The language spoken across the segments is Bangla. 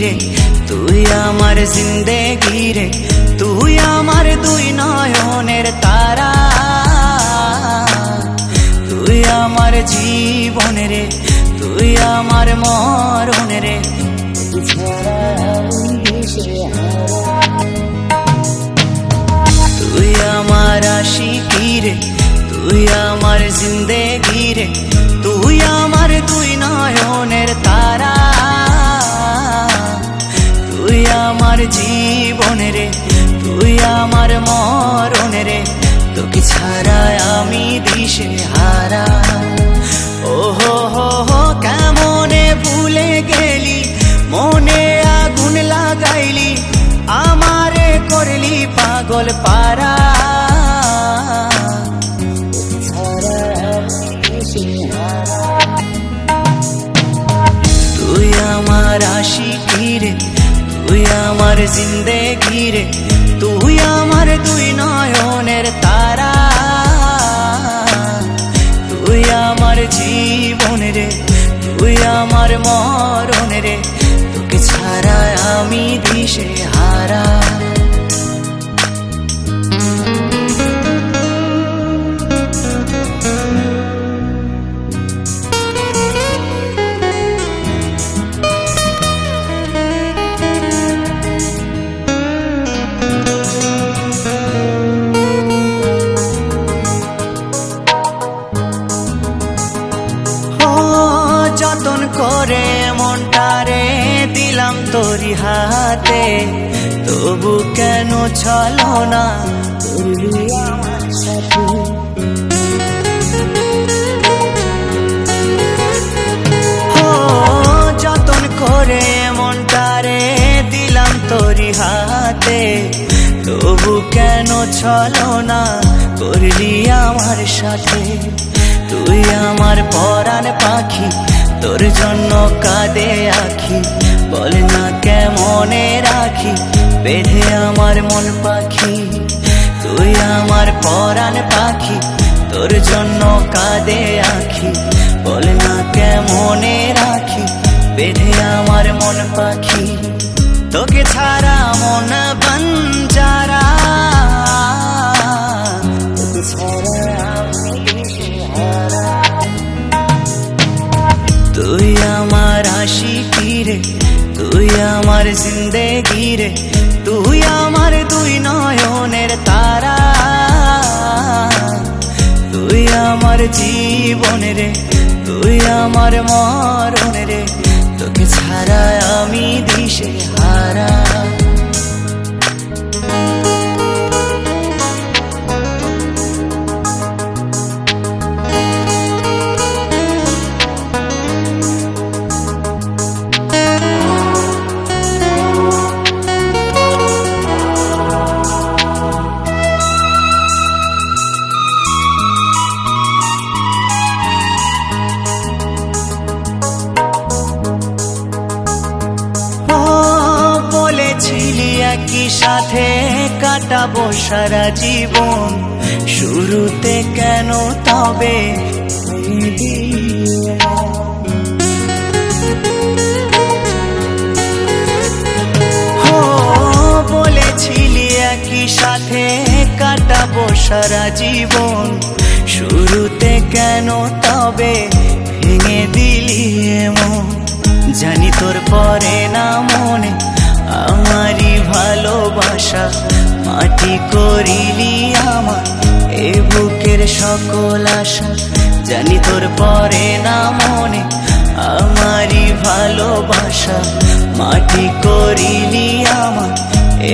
রে, তুই আমার জিন্দেগি রে, তুই আমার দুই নয়নের তারা, তুই আমার জীবন রে, তুই আমার মরণ রে, তুই আমার আশিকি রে, তুই আমার জিন্দেগি রে, তুই আমার দুই নয়নের তারা, তুই আমার জীবন রে, তুই আমার মরণ রে, তোকে ছাড়া আমি দিশে হারা। ও হো হো হো কেমনে ভুলে গেলি, মনে আগুন লাগাইলি, আমারে করলি পাগল পারা, তুই আমার আশিকি রে, তুই আমার জিন্দেগি রে, তুই আমার দুই নয়নের তারা, তুই আমার জীবন রে, তুই আমার মরণ রে, তোকে ছাড়া আমি দিশে হারা। যতন করে মনটারে দিলাম তোরি হাতে, তবু কেন চলো না করলি আমার সাথে, যতন করে মনটারে দিলাম তোরি হাতে, তবু কেন চলো না করলি আমার সাথে, তুই আমার পরাণ পাখি, তোর জন্য কাঁদে আখি, বল না কেমনে রাখি বেঁধে আমার মন পাখি, তুই আমার পরাণ পাখি, তোর জন্য কাঁদে আখি, বল না কেমনে রাখি বেঁধে আমার মন পাখি, তোকে ছাড়া মন বঞ্জারা, তোকে ছাড়া তুই আমার আশিকি রে, তুই আমার জিন্দেগি রে, তুই আমার দুই নয়নের তারা, তুই আমার জীবন রে, তুই আমার মরণ রে, তোকে ছাড়া আমি দিশে হারা। বলেছিলি একই সাথে কাটাবো সারা জীবন, শুরুতে কেন তবে বলেছিলি একই সাথে কাটাবো সারা জীবন, শুরুতে কেন তবে ভেঙে দিলি এমন, জানি তোর পরে না মনে আমারই ভালোবাসা, মাটি করিলি আমার এ বুকের সকল আশা, জানি তোর পরে না মনে আমারই ভালোবাসা, মাটি করিলি আমার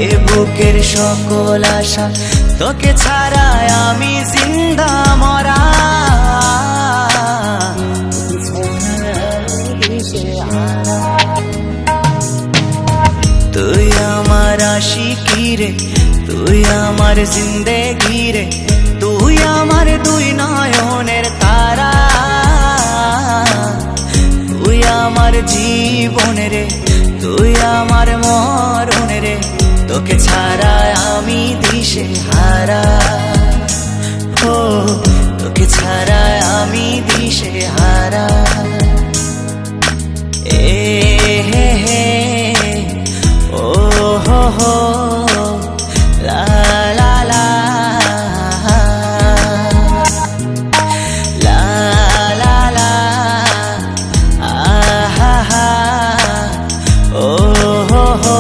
এ বুকের সকল আশা, তোকে ছাড়া আমি জিন্দা মরা, তুই আমার আশিকি রে, তুই আমার জিন্দেগি রে, তুই আমার দুই নয়নের তারা, তুই আমার জীবন রে, তুই আমার মরণ রে, তোকে ছাড়া আমি দিশে হারা, ও তোকে ছাড়া আমি দিশে হারা। এ হে হে হো লা লা লা লা লা লা আহা হা ও হো হো